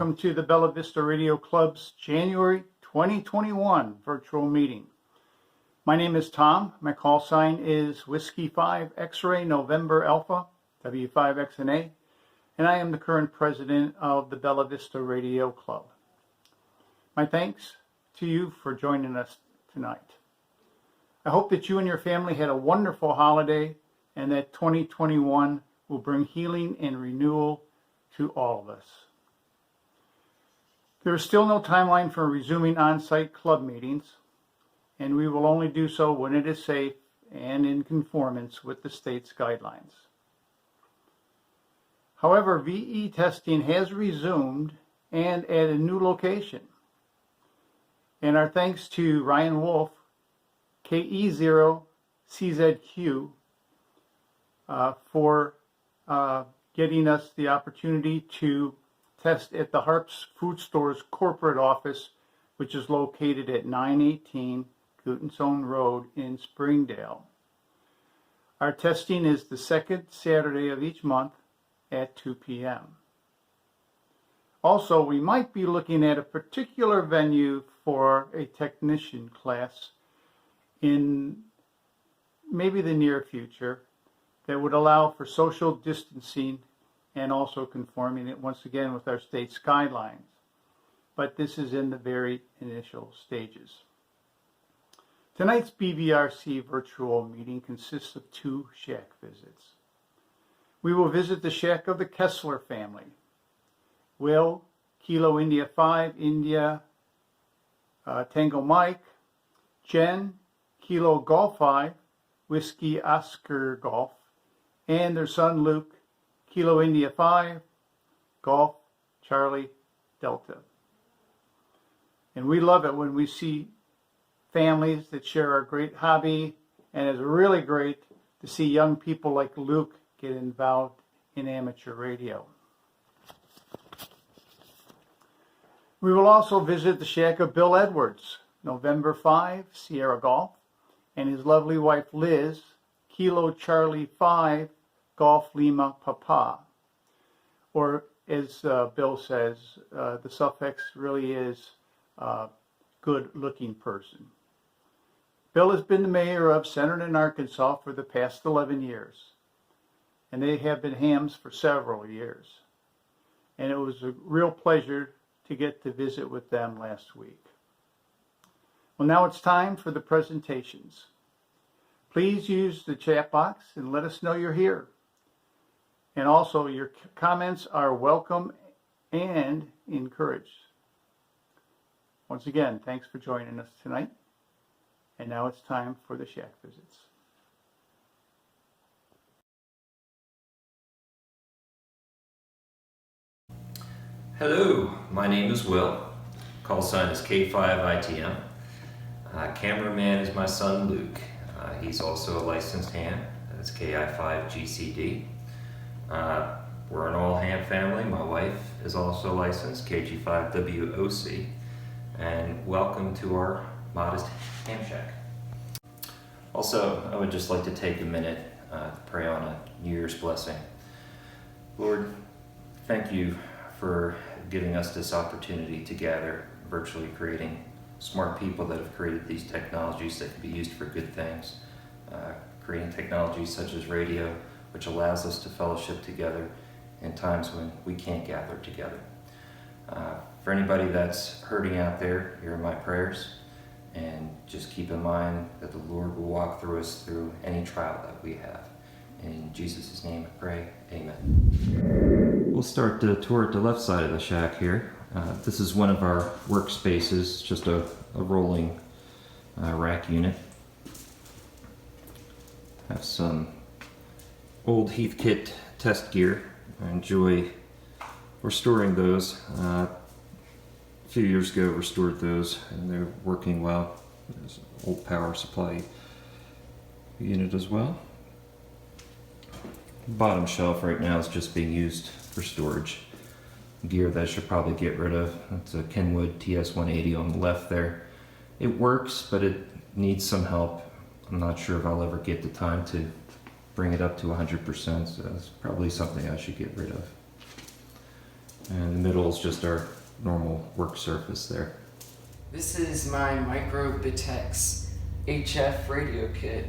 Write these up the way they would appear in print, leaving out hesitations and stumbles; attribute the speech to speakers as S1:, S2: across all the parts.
S1: welcome to the Bella Vista Radio Club's January 2021 virtual meeting. My name is Tom. My call sign is Whiskey 5 X-Ray November Alpha W5XNA, and I am the current president of the Bella Vista Radio Club. My thanks to you for joining us tonight. I hope that you and your family had a wonderful holiday and that 2021 will bring healing and renewal to all of us. There is still no timeline for resuming on-site club meetings, and we will only do so when it is safe and in conformance with the state's guidelines. However, VE testing has resumed and at a new location. And our thanks to Ryan Wolf, KE0CZQ, for getting us the opportunity to test at the Harps Food Store's corporate office, which is located at 918 Gutenzone Road in Springdale. Our testing is the second Saturday of each month at 2 p.m. Also, we might be looking at a particular venue for a technician class in maybe the near future that would allow for social distancing and also conforming it once again with our state's guidelines. But this is in the very initial stages. Tonight's BVRC virtual meeting consists of 2 shack visits. We will visit the shack of the Kessler family. Will, Kilo India 5, India, Tango Mike. Jen, Kilo Golf 5, Whiskey Oscar Golf. And their son Luke, Kilo India 5, Golf Charlie Delta. And we love it when we see families that share our great hobby, and it's really great to see young people like Luke get involved in amateur radio. We will also visit the shack of Bill Edwards, November 5, Sierra Golf, and his lovely wife Liz, Kilo Charlie 5, Golf Lima Papa. Or as Bill says, the suffix really is good looking person. Bill has been the mayor of Centerton, Arkansas for the past 11 years. And they have been hams for several years. And it was a real pleasure to get to visit with them last week. Well, now it's time for the presentations. Please use the chat box and let us know you're here. And also, your comments are welcome and encouraged. Once again, thanks for joining us tonight. And now it's time for the shack visits.
S2: Hello, my name is Will. Call sign is K5ITM. Cameraman is my son Luke. He's also a licensed ham. That's KI5GCD. We're an all ham family. My wife is also licensed, KG5WOC. And welcome to our modest ham shack. Also, I would just like to take a minute to pray on a New Year's blessing. Lord, thank you for giving us this opportunity to gather virtually, creating smart people that have created these technologies that can be used for good things, creating technologies such as radio, which allows us to fellowship together in times when we can't gather together. For anybody that's hurting out there, here are my prayers, and just keep in mind that the Lord will walk through us through any trial that we have. In Jesus' name I pray, amen. We'll start the tour at the left side of the shack here. This is one of our workspaces, just a rolling rack unit. Have some old Heathkit test gear. I enjoy restoring those. A few years ago restored those and they're working well. There's an old power supply unit as well. Bottom shelf right now is just being used for storage. Gear that I should probably get rid of. It's a Kenwood TS180 on the left there. It works, but it needs some help. I'm not sure if I'll ever get the time to bring it up to 100%, so it's probably something I should get rid of. And the middle is just our normal work surface there.
S3: This is my Micro Bitex HF radio kit.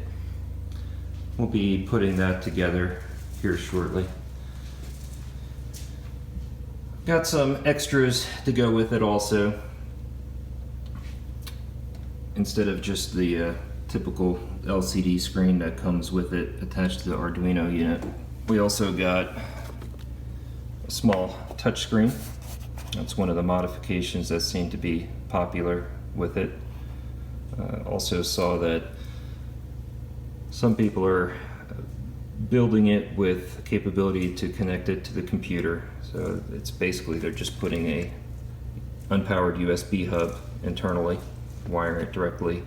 S2: We'll be putting that together here shortly. Got some extras to go with it also. Instead of just the typical LCD screen that comes with it attached to the Arduino unit, we also got a small touchscreen. That's one of the modifications that seem to be popular with it. Also saw that some people are building it with capability to connect it to the computer. So it's basically they're just putting a unpowered USB hub internally, wiring it directly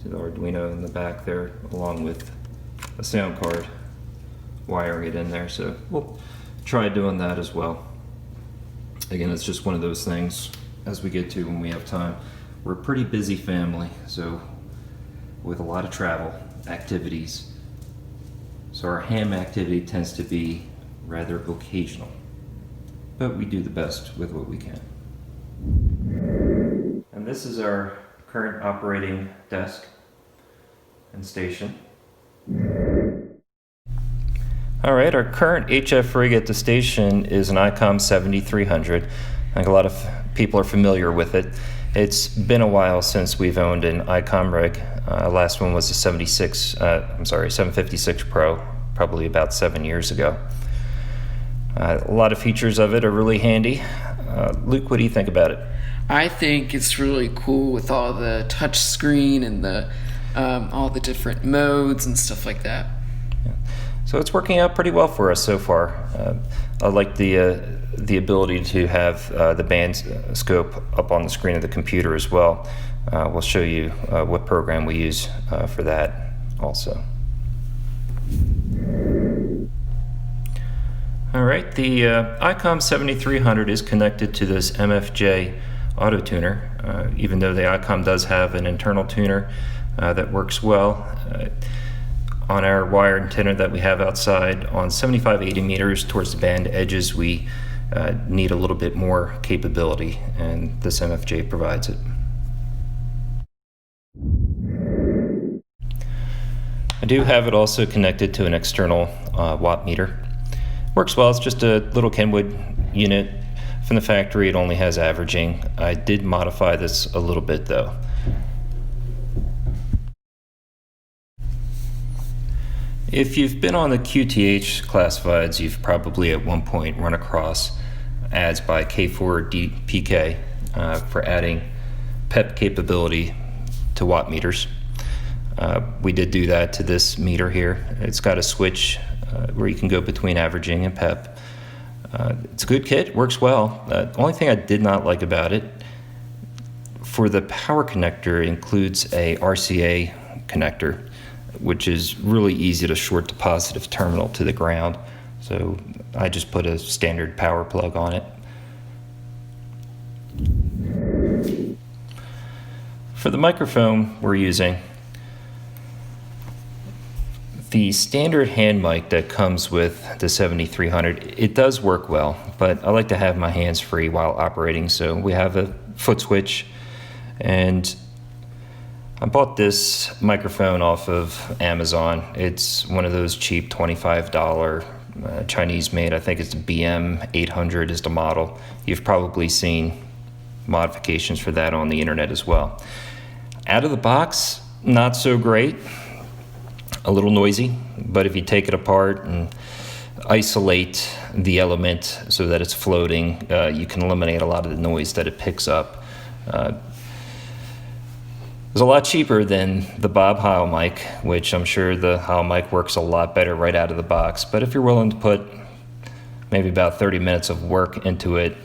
S2: to the Arduino in the back there, along with a sound card, wiring it in there. So we'll try doing that as well. Again, it's just one of those things as we get to when we have time. We're a pretty busy family, so with a lot of travel activities. So our ham activity tends to be rather occasional, but we do the best with what we can. And this is our current operating desk and station. All right, our current HF rig at the station is an ICOM 7300. I think a lot of people are familiar with it. It's been a while since we've owned an ICOM rig. Last one was a 756 Pro, probably about 7 years ago. A lot of features of it are really handy. Luke, what do you think about it?
S3: I think it's really cool with all the touch screen and the all the different modes and stuff like that.
S2: So it's working out pretty well for us so far. I like the ability to have the band scope up on the screen of the computer as well. We'll show you what program we use for that also. All right, the ICOM 7300 is connected to this MFJ auto tuner, even though the ICOM does have an internal tuner that works well. On our wire antenna that we have outside on 75-80 meters towards the band edges, we need a little bit more capability, and this MFJ provides it. I do have it also connected to an external watt meter. Works well. It's just a little Kenwood unit from the factory. It only has averaging. I did modify this a little bit though. If you've been on the QTH classifieds, you've probably at one point run across ads by K4DPK for adding PEP capability to watt meters. We did do that to this meter here. It's got a switch where you can go between averaging and PEP. It's a good kit, works well. The only thing I did not like about it, for the power connector, it includes a RCA connector, which is really easy to short the positive terminal to the ground. So I just put a standard power plug on it. For the microphone we're using, the standard hand mic that comes with the 7300, it does work well, but I like to have my hands free while operating, so we have a foot switch, and I bought this microphone off of Amazon. It's one of those cheap $25 Chinese made. I think it's BM 800 is the model. You've probably seen modifications for that on the internet as well. Out of the box, not so great. A little noisy, but if you take it apart and isolate the element so that it's floating, you can eliminate a lot of the noise that it picks up. It's a lot cheaper than the Bob Heil mic, which I'm sure the Heil mic works a lot better right out of the box. But if you're willing to put maybe about 30 minutes of work into it,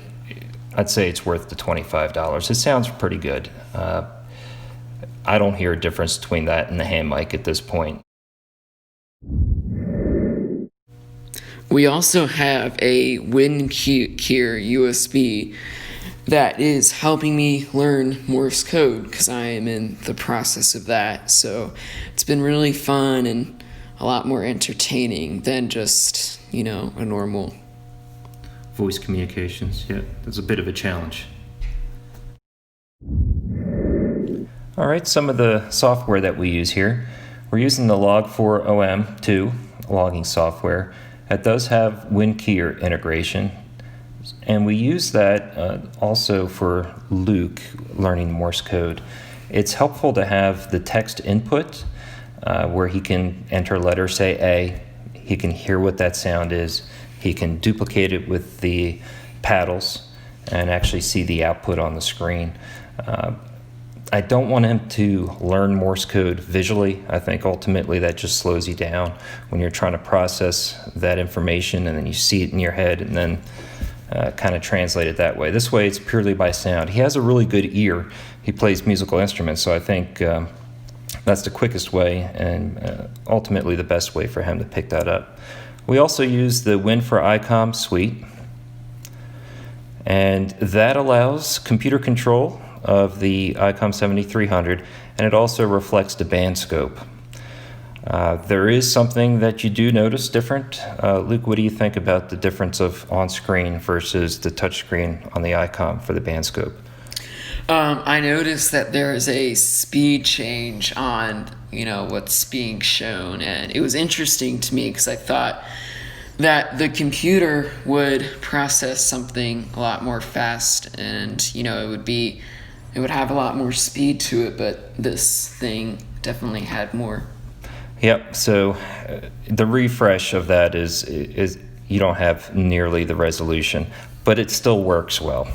S2: I'd say it's worth the $25. It sounds pretty good. I don't hear a difference between that and the hand mic at this point.
S3: We also have a WinKeyer USB that is helping me learn Morse code because I am in the process of that. So it's been really fun and a lot more entertaining than just, a normal
S2: voice communications. Yeah, it's a bit of a challenge. All right, some of the software that we use here. We're using the Log4OM2 logging software. It does have WinKeyer integration, and we use that also for Luke learning Morse code. It's helpful to have the text input where he can enter letter, say A, he can hear what that sound is, he can duplicate it with the paddles and actually see the output on the screen. I don't want him to learn Morse code visually. I think ultimately that just slows you down when you're trying to process that information and then you see it in your head and then kind of translate it that way. This way it's purely by sound. He has a really good ear. He plays musical instruments, so I think that's the quickest way and ultimately the best way for him to pick that up. We also use the Win for ICOM suite, and that allows computer control of the ICOM 7300, and it also reflects the band scope. There is something that you do notice different. Luke, what do you think about the difference of on-screen versus the touchscreen on the ICOM for the band scope?
S3: I noticed that there is a speed change on, what's being shown, and it was interesting to me because I thought that the computer would process something a lot more fast, and it would have a lot more speed to it, but this thing definitely had more.
S2: Yep. So the refresh of that is you don't have nearly the resolution, but it still works well.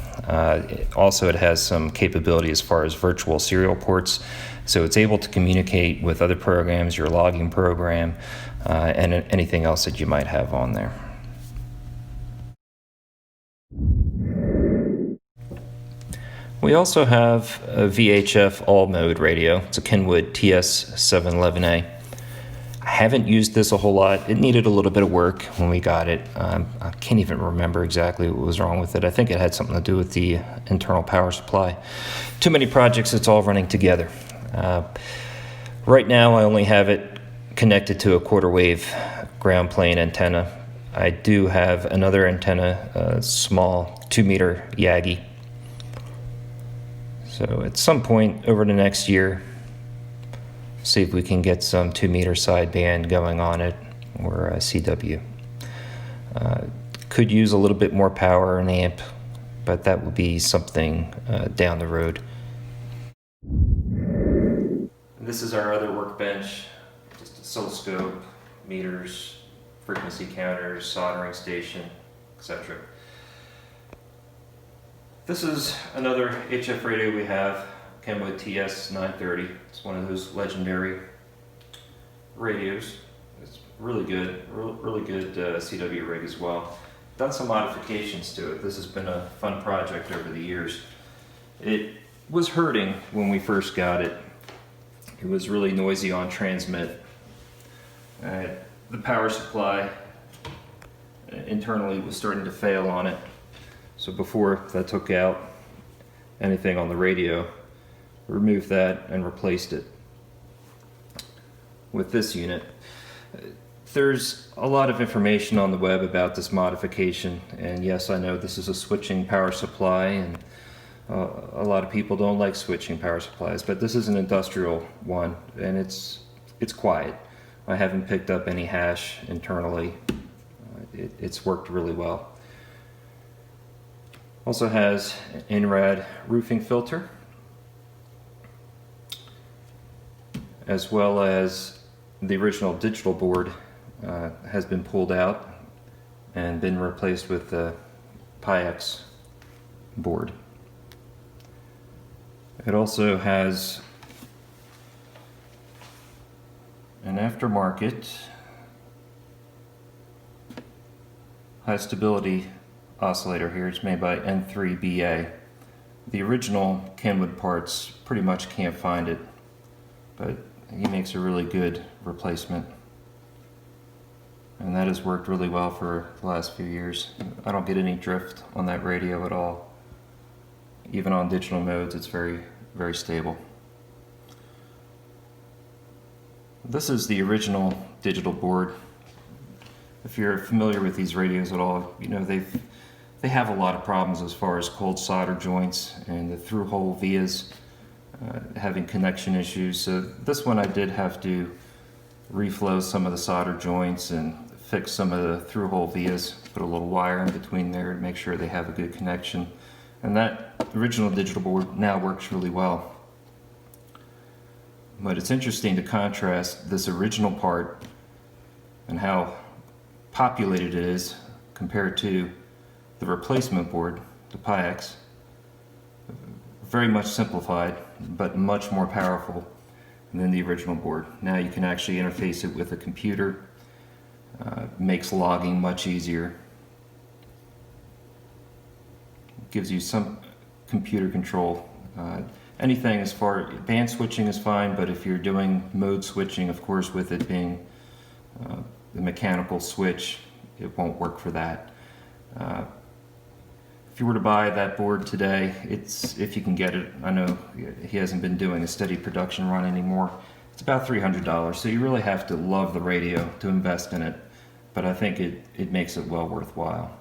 S2: Also, it has some capability as far as virtual serial ports, so it's able to communicate with other programs, your logging program, and anything else that you might have on there. We also have a VHF all-mode radio. It's a Kenwood TS711A. I haven't used this a whole lot. It needed a little bit of work when we got it. I can't even remember exactly what was wrong with it. I think it had something to do with the internal power supply. Too many projects, it's all running together. Right now, I only have it connected to a quarter wave ground plane antenna. I do have another antenna, a small 2-meter Yagi. So at some point over the next year, see if we can get some 2-meter sideband going on it, or a CW. Could use a little bit more power and amp, but that would be something down the road. This is our other workbench, just oscilloscope, meters, frequency counters, soldering station, etc. This is another HF radio we have, Kenwood TS930. It's one of those legendary radios. It's really good, really good CW rig as well. Done some modifications to it. This has been a fun project over the years. It was hurting when we first got it. It was really noisy on transmit. The power supply internally was starting to fail on it. So before that took out anything on the radio, removed that and replaced it with this unit. There's a lot of information on the web about this modification, and yes, I know this is a switching power supply, and a lot of people don't like switching power supplies, but this is an industrial one, and it's quiet. I haven't picked up any hash internally. It's worked really well. Also has an INRAD roofing filter, as well as the original digital board has been pulled out and been replaced with the PIX board. It also has an aftermarket high stability oscillator here. It's made by N3BA. The original Kenwood parts pretty much can't find it, but he makes a really good replacement, and that has worked really well for the last few years. I don't get any drift on that radio at all. Even on digital modes, it's very, very stable. This is the original digital board. If you're familiar with these radios at all, you know they've they have a lot of problems as far as cold solder joints and the through-hole vias having connection issues. So this one I did have to reflow some of the solder joints and fix some of the through-hole vias, put a little wire in between there to make sure they have a good connection. And that original digital board now works really well. But it's interesting to contrast this original part and how populated it is compared to the replacement board, the PIX. Very much simplified, but much more powerful than the original board. Now you can actually interface it with a computer. Makes logging much easier. Gives you some computer control. Anything as far band switching is fine, but if you're doing mode switching, of course, with it being the mechanical switch, it won't work for that. If you were to buy that board today, if you can get it, I know he hasn't been doing a steady production run anymore, it's about $300, so you really have to love the radio to invest in it, but I think it makes it well worthwhile.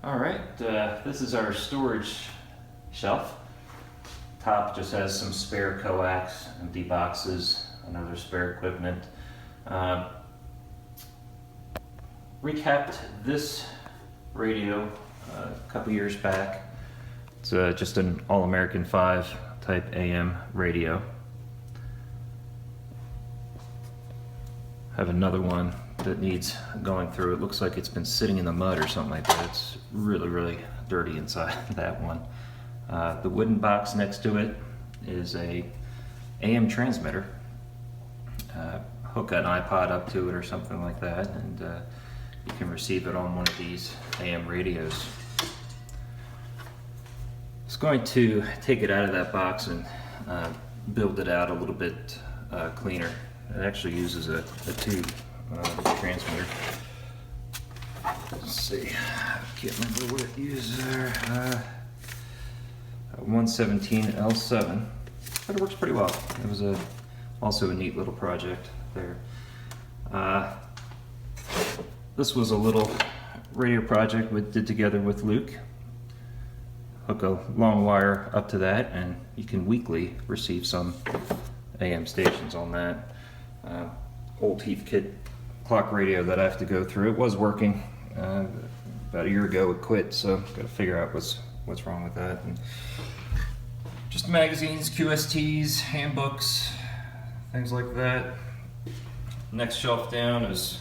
S2: Alright, this is our storage shelf. Top just has some spare coax, empty boxes, and other spare equipment. Recapped this radio a couple years back. It's just an All-American 5 type AM radio. Have another one that needs going through. It looks like it's been sitting in the mud or something like that. It's really, really dirty inside that one. The wooden box next to it is a AM transmitter. Hook an iPod up to it or something like that, and you can receive it on one of these AM radios. It's going to take it out of that box and build it out a little bit cleaner. It actually uses a tube transmitter. Let's see, I can't remember what it uses there. 117L7, but it works pretty well. It was also a neat little project there. This was a little radio project we did together with Luke. Hook a long wire up to that, and you can weekly receive some AM stations on that. Old Heathkit clock radio that I have to go through. It was working about a year ago. It quit, so got to figure out what's wrong with that. And just magazines, QSTs, handbooks, things like that. Next shelf down is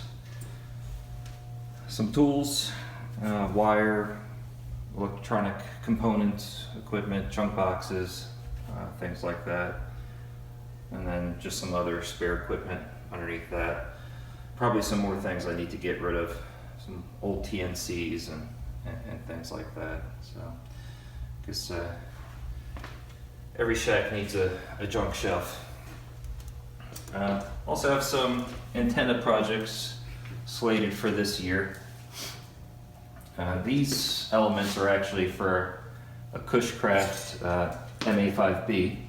S2: some tools, wire, electronic components, equipment, junk boxes, things like that. And then just some other spare equipment underneath that. Probably some more things I need to get rid of, some old TNCs and things like that. So, because every shack needs a junk shelf. Also have some antenna projects slated for this year. These elements are actually for a Cushcraft MA5B.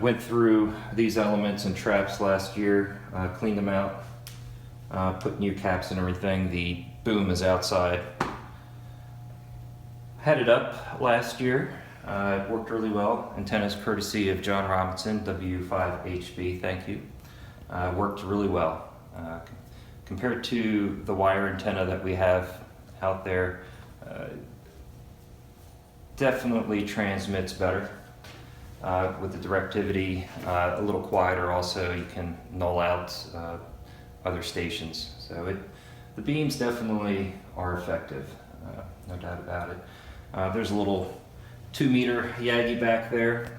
S2: Went through these elements and traps last year, cleaned them out, put new caps and everything. The boom is outside. Had it up last year. It worked really well. Antennas courtesy of John Robinson, W5HB, thank you. Worked really well. Compared to the wire antenna that we have out there, definitely transmits better. With the directivity, a little quieter also, you can null out other stations. So the beams definitely are effective, no doubt about it. There's a little 2-meter Yagi back there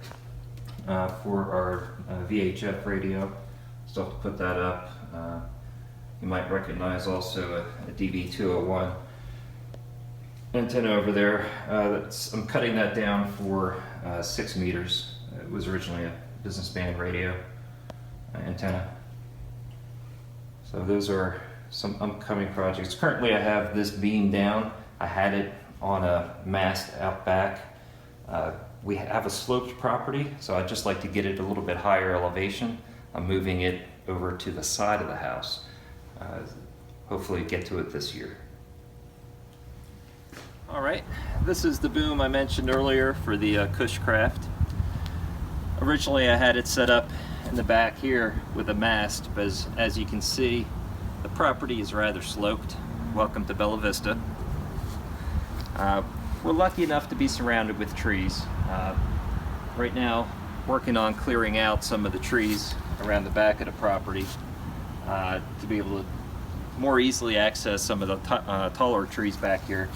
S2: for our VHF radio. Still have to put that up. You might recognize also a DB201 antenna over there. I'm cutting that down for 6 meters. It was originally a business band radio antenna. So those are some upcoming projects. Currently I have this beam down. I had it on a mast out back. We have a sloped property, so I'd just like to get it a little bit higher elevation. I'm moving it over to the side of the house. hopefully get to it this year. All right, this is the boom I mentioned earlier for the Cushcraft. Originally I had it set up in the back here with a mast, but as you can see, the property is rather sloped. Welcome to Bella Vista. We're lucky enough to be surrounded with trees. Right now, working on clearing out some of the trees around the back of the property to be able to more easily access some of the taller trees back here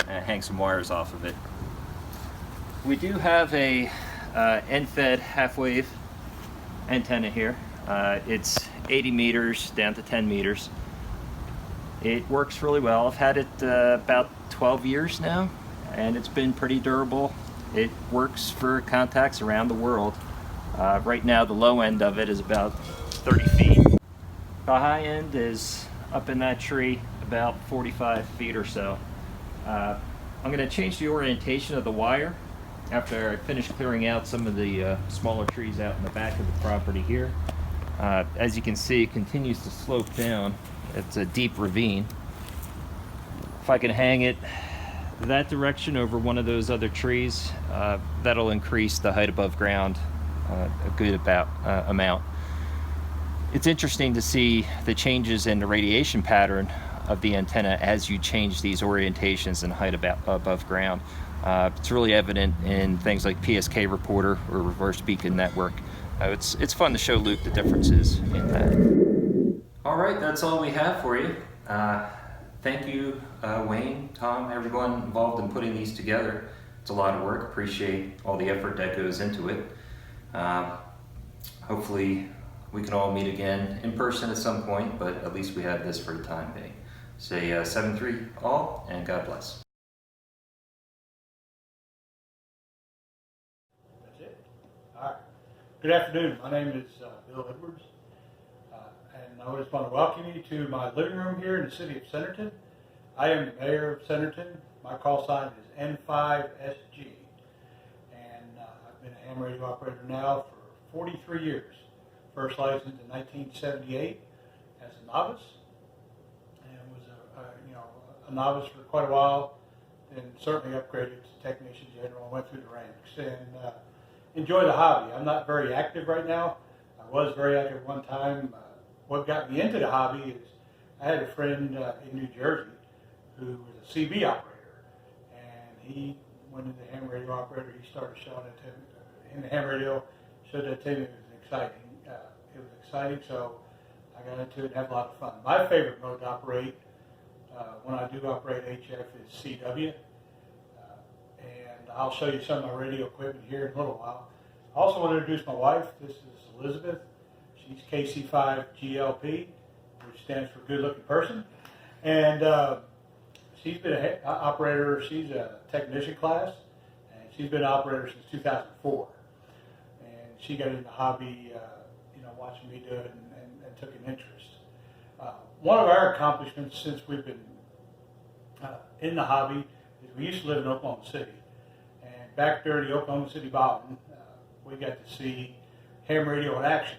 S2: and hang some wires off of it. We do have a end-fed half-wave antenna here. It's 80 meters down to 10 meters. It works really well. I've had it about 12 years now, and it's been pretty durable. It works for contacts around the world. Right now the low end of it is about 30 feet. The high end is up in that tree about 45 feet or so. I'm going to change the orientation of the wire after I finish clearing out some of the smaller trees out in the back of the property here. As you can see, it continues to slope down. It's a deep ravine. If I can hang it that direction over one of those other trees, that'll increase the height above ground a good amount. It's interesting to see the changes in the radiation pattern of the antenna as you change these orientations and height above ground. It's really evident in things like PSK reporter or reverse beacon network. It's fun to show Luke the differences in that. All right, that's all we have for you. Thank you, Wayne, Tom, everyone involved in putting these together. It's a lot of work. Appreciate all the effort that goes into it. Hopefully we can all meet again in person at some point, but at least we have this for the time being. Say 7-3 all, and God bless.
S1: That's it. All right. Good afternoon. My name is Bill Edwards, and I just want to welcome you to my living room here in the city of Centerton. I am the mayor of Centerton. My call sign is N5SG, and I've been a ham radio operator now for 43 years. First licensed in 1978 as a novice, and was a novice for quite a while, and certainly upgraded to technician general and went through the ranks, and enjoy the hobby. I'm not very active right now. I was very active at one time. What got me into the hobby is I had a friend in New Jersey who was a CB operator, and he went into ham radio operator. He started showing it to me in the ham radio, showed that to me. It was exciting. So I got into it and had a lot of fun. My favorite mode to operate when I do operate HF is CW, and I'll show you some of my radio equipment here in a little while. I also want to introduce my wife. This is Elizabeth. She's KC5GLP, which stands for good looking person, and she's been an operator. She's a technician class, and she's been an operator since 2004, and she got into the hobby watching me do it and took an interest. One of our accomplishments since we've been in the hobby is we used to live in Oklahoma City, and back during the Oklahoma City bombing, we got to see ham radio in action,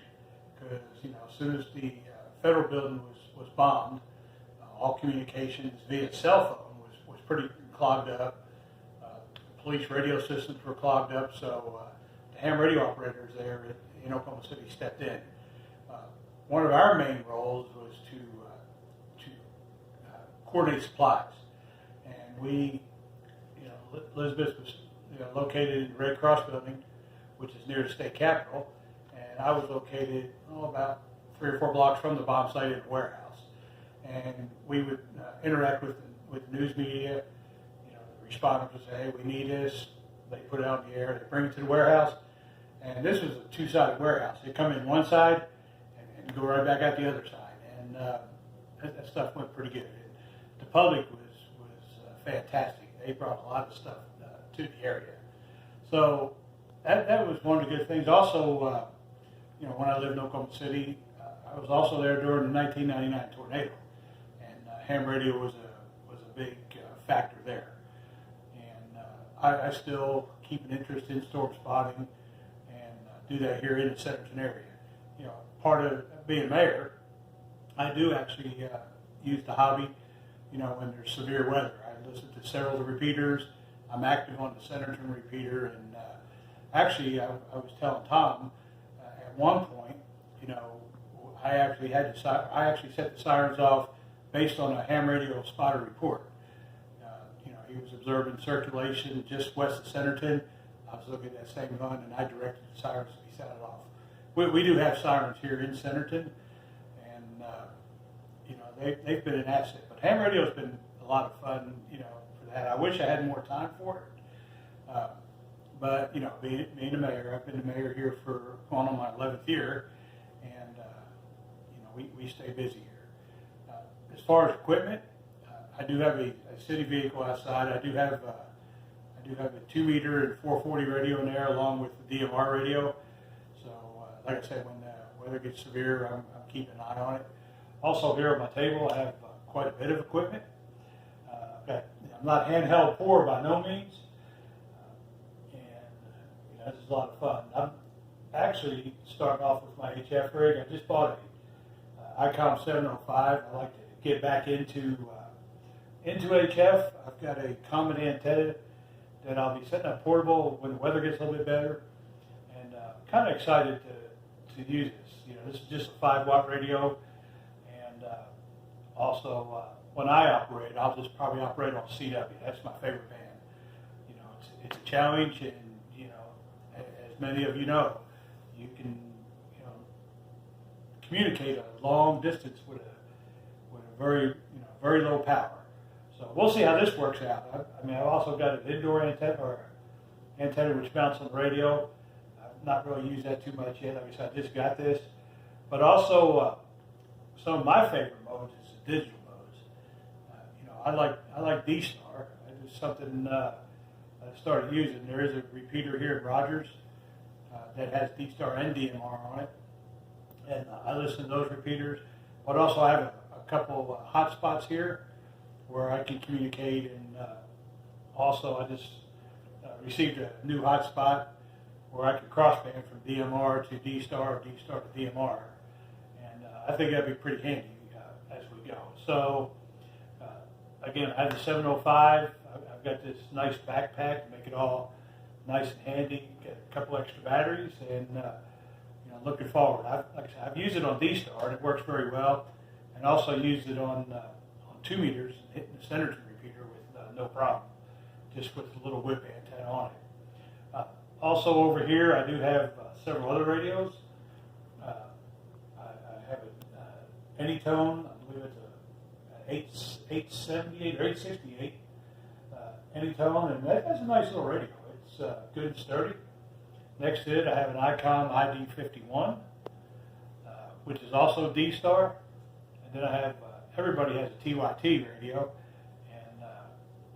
S1: because as soon as the federal building was bombed, all communications via cell phone was pretty clogged up. The police radio systems were clogged up, so the ham radio operators there in Oklahoma City stepped in. One of our main roles was to coordinate supplies, and we, Elizabeth was located in the Red Cross building, which is near the state capitol, and I was located about 3 or 4 blocks from the bomb site in the warehouse, and we would interact with the news media. The responders would say, "Hey, we need this." They put it out in the air. They bring it to the warehouse. And this was a two-sided warehouse. They come in one side and go right back out the other side. And that stuff went pretty good. And the public was fantastic. They brought a lot of stuff to the area. So that was one of the good things. Also, when I lived in Oklahoma City, I was also there during the 1999 tornado. And ham radio was a big factor there. And I still keep an interest in storm spotting, do that here in the Centerton area. Part of being mayor, I do actually use the hobby, when there's severe weather. I listen to several of the repeaters. I'm active on the Centerton repeater, and actually, I was telling Tom at one point, I actually set the sirens off based on a ham radio spotter report. He was observing circulation just west of Centerton. I was looking at that same gun, and I directed the sirens to be set off. We do have sirens here in Centerton, and they've been an asset. But ham radio's been a lot of fun, for that. I wish I had more time for it. But being the mayor, I've been the mayor here for going on my 11th year, and we stay busy here. As far as equipment, I do have a city vehicle outside. I do have a 2-meter and 440 radio in there, along with the DMR radio. So, like I said, when the weather gets severe, I'm keeping an eye on it. Also, here at my table, I have quite a bit of equipment. I'm not handheld poor by no means, and this is a lot of fun. I'm actually starting off with my HF rig. I just bought a ICOM 705. I like to get back into HF. I've got a common antenna that I'll be setting up portable when the weather gets a little bit better, and kind of excited to use this. This is just a 5-watt radio, and also when I operate, I'll just probably operate on CW. That's my favorite band. It's a challenge, and as many of you know, you can communicate a long distance with a very low power. So we'll see how this works out. I've also got an indoor antenna which mounts on the radio. I've not really used that too much yet. Like I said, I just got this. But also, some of my favorite modes is the digital modes. I like D-Star. It's something I started using. There is a repeater here in Rogers that has D-Star and DMR on it, and I listen to those repeaters. But also, I have a couple hotspots here where I can communicate, and also I just received a new hotspot where I can crossband from DMR to D-Star or D-Star to DMR, and I think that'd be pretty handy as we go. So again, I have the 705. I've got this nice backpack to make it all nice and handy. Got a couple extra batteries, and looking forward. Like I said, I've used it on D-Star, and it works very well, and also used it on 2 meters and hitting the Centerton repeater with no problem, just with a little whip antenna on it. Also over here, I do have several other radios. I have an Anytone, I believe it's a 878 or 868 Anytone, and that has a nice little radio. It's good and sturdy. Next to it, I have an ICOM ID51, which is also D-Star, and then I have everybody has a TYT radio, and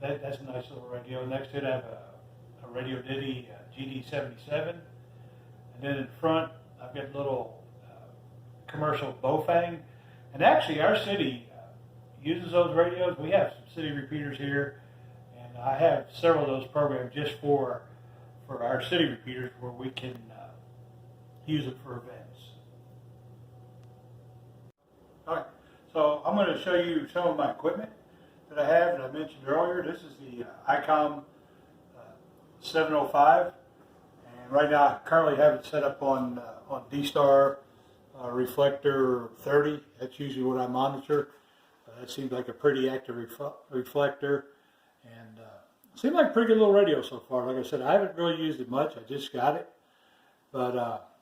S1: that's a nice little radio. Next to it, I have a Radio Ditty GD77, and then in front, I've got a little commercial Bofang, and actually our city uses those radios. We have some city repeaters here, and I have several of those programmed just for our city repeaters where we can use it for events. All right. So I'm going to show you some of my equipment that I have that I mentioned earlier. This is the ICOM 705, and right now I currently have it set up on D-Star reflector 30. That's usually what I monitor. That seems like a pretty active reflector, and seems like a pretty good little radio so far. Like I said, I haven't really used it much. I just got it, but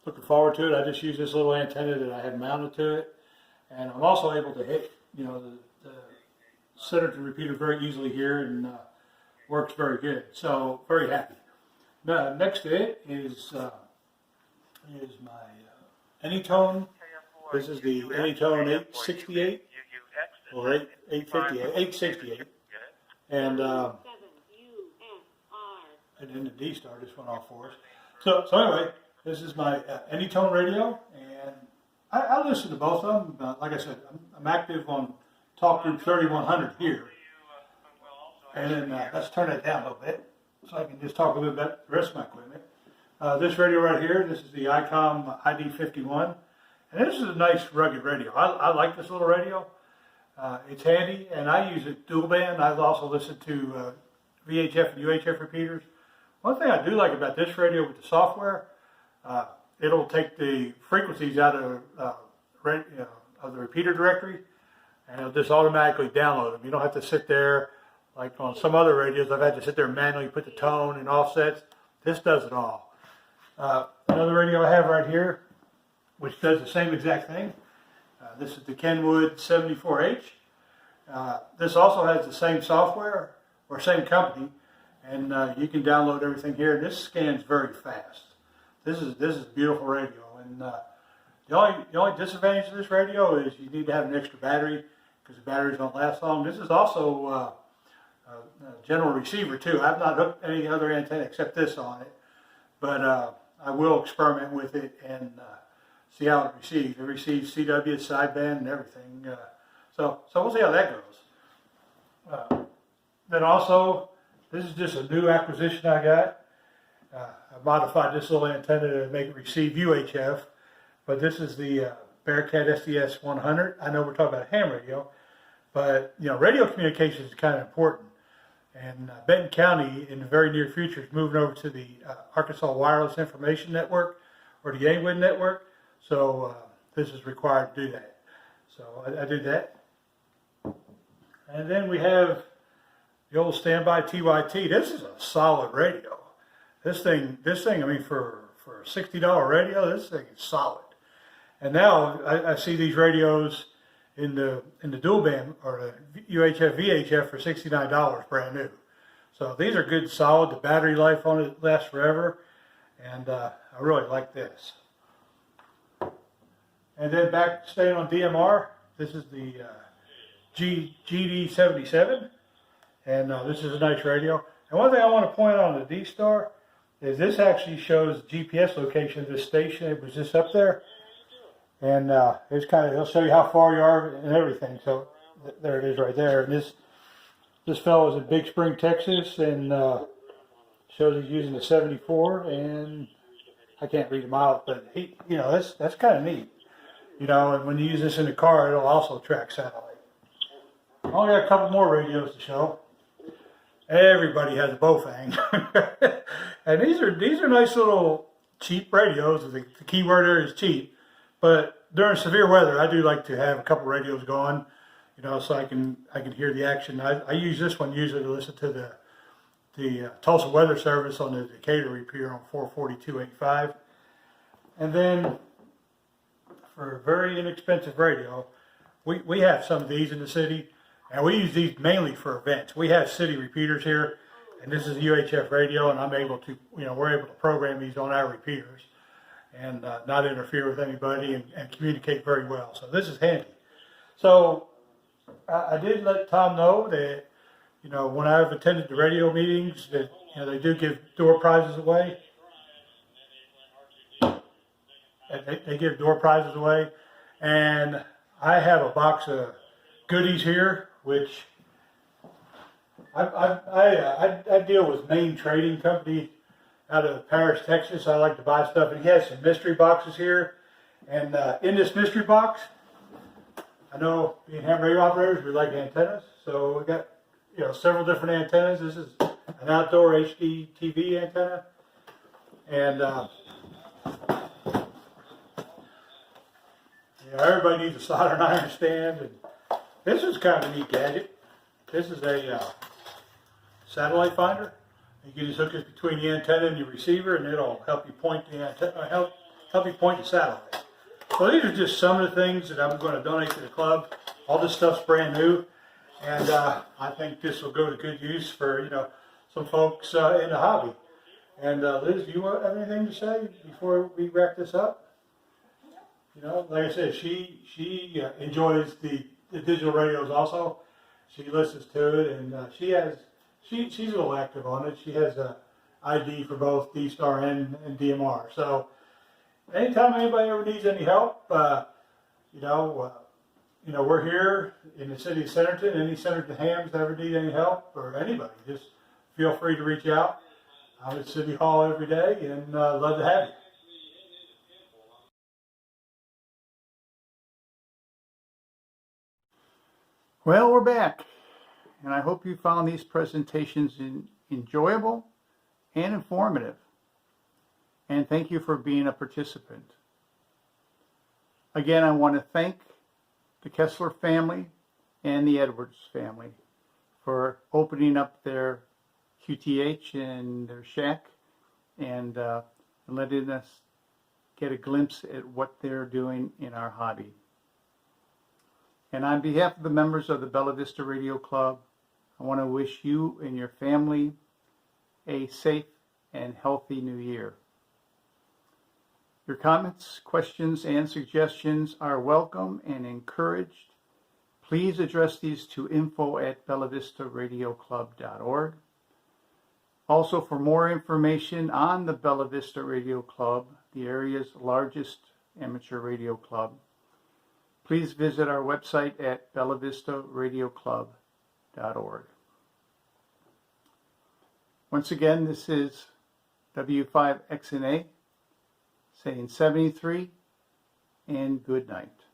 S1: looking forward to it. I just use this little antenna that I have mounted to it. And I'm also able to hit, the Centerton repeater very easily here, and works very good. So very happy. Now, next to it is my Anytone. This is the Anytone 868 or 868, and then the D-Star just went off for us. So anyway, this is my Anytone radio, and I listen to both of them. Like I said, I'm active on Talk Group 3100 here. And then let's turn that down a little bit so I can just talk a little bit about the rest of my equipment. This radio right here, this is the ICOM ID51. And this is a nice rugged radio. I like this little radio.
S4: It's handy, and I use it dual band. I've also listened to VHF and UHF repeaters. One thing I do like about this radio with the software, it'll take the frequencies out of the repeater directory, and it'll just automatically download them. You don't have to sit there like on some other radios. I've had to sit there and manually put the tone and offsets. This does it all. Another radio I have right here, which does the same exact thing. This is the Kenwood 74H. This also has the same software or same company, and you can download everything here. This scans very fast. This is a beautiful radio, and the only disadvantage of this radio is you need to have an extra battery because the batteries don't last long. This is also a general receiver too. I've not hooked any other antenna except this on it, but I will experiment with it and see how it receives. It receives CW, sideband, and everything. So we'll see how that goes. Then also, this is just a new acquisition I got. I modified this little antenna to make it receive UHF, but this is the Bearcat SDS 100. I know we're talking about ham radio, but radio communication is kind of important. And Benton County, in the very near future, is moving over to the Arkansas Wireless Information Network, or the AWIN network. So this is required to do that. So I did that. And then we have the old standby TYT. This is a solid radio. This thing, I mean, for a $60 radio, this thing is solid. And now I see these radios in the dual band or the UHF VHF for $69 brand new. So these are good, solid. The battery life on it lasts forever, and I really like this. And then staying on DMR, this is the GD77, and this is a nice radio. And one thing I want to point out on the D-Star is this actually shows GPS location of this station. It was just up there, and it'll show you how far you are and everything. So there it is right there. And this fellow is in Big Spring, Texas, and shows he's using the 74, and I can't read them out, but that's kind of neat. And when you use this in the car, it'll also track satellite. I only got a couple more radios to show. Everybody has a Bofang. And these are nice little cheap radios. The key word there is cheap. But during severe weather, I do like to have a couple radios going, so I can hear the action. I use this one usually to listen to the Tulsa Weather Service on the Decatur repeater on 442.85. And then for a very inexpensive radio, we have some of these in the city, and we use these mainly for events. We have city repeaters here, and this is a UHF radio, and we're able to program these on our repeaters and not interfere with anybody and communicate very well. So this is handy. So I did let Tom know that, when I've attended the radio meetings that, they do give door prizes away. They give door prizes away, and I have a box of goodies here, which I deal with Main Trading Company out of Paris, Texas. I like to buy stuff, and he has some mystery boxes here. And in this mystery box, I know being ham radio operators, we like antennas, so we got several different antennas. This is an outdoor HD TV antenna, and everybody needs a soldering iron stand, and this is kind of a neat gadget. This is a satellite finder. You can just hook it between the antenna and your receiver, and it'll help you point the antenna, help you point the satellite. So these are just some of the things that I'm going to donate to the club. All this stuff's brand new, and I think this will go to good use for some folks in the hobby. And Liz, do you have anything to say before we wrap this up? Like I said, she enjoys the digital radios also. She listens to it, and she's a little active on it. She has a ID for both D-Star and DMR. So anytime anybody ever needs any help, we're here in the city of Centerton. Any Centerton hams that ever need any help, or anybody, just feel free to reach out. I'm at City Hall every day, and love to have you.
S1: Well, we're back, and I hope you found these presentations enjoyable and informative. And thank you for being a participant. Again, I want to thank the Kessler family and the Edwards family for opening up their QTH and their shack and letting us get a glimpse at what they're doing in our hobby. And on behalf of the members of the Bella Vista Radio Club, I want to wish you and your family a safe and healthy new year. Your comments, questions, and suggestions are welcome and encouraged. Please address these to info@bellavista.radioclub.org. Also, for more information on the Bella Vista Radio Club, the area's largest amateur radio club, please visit our website at bellavista.radioclub.org. Once again, this is W5XNA saying 73 and good night.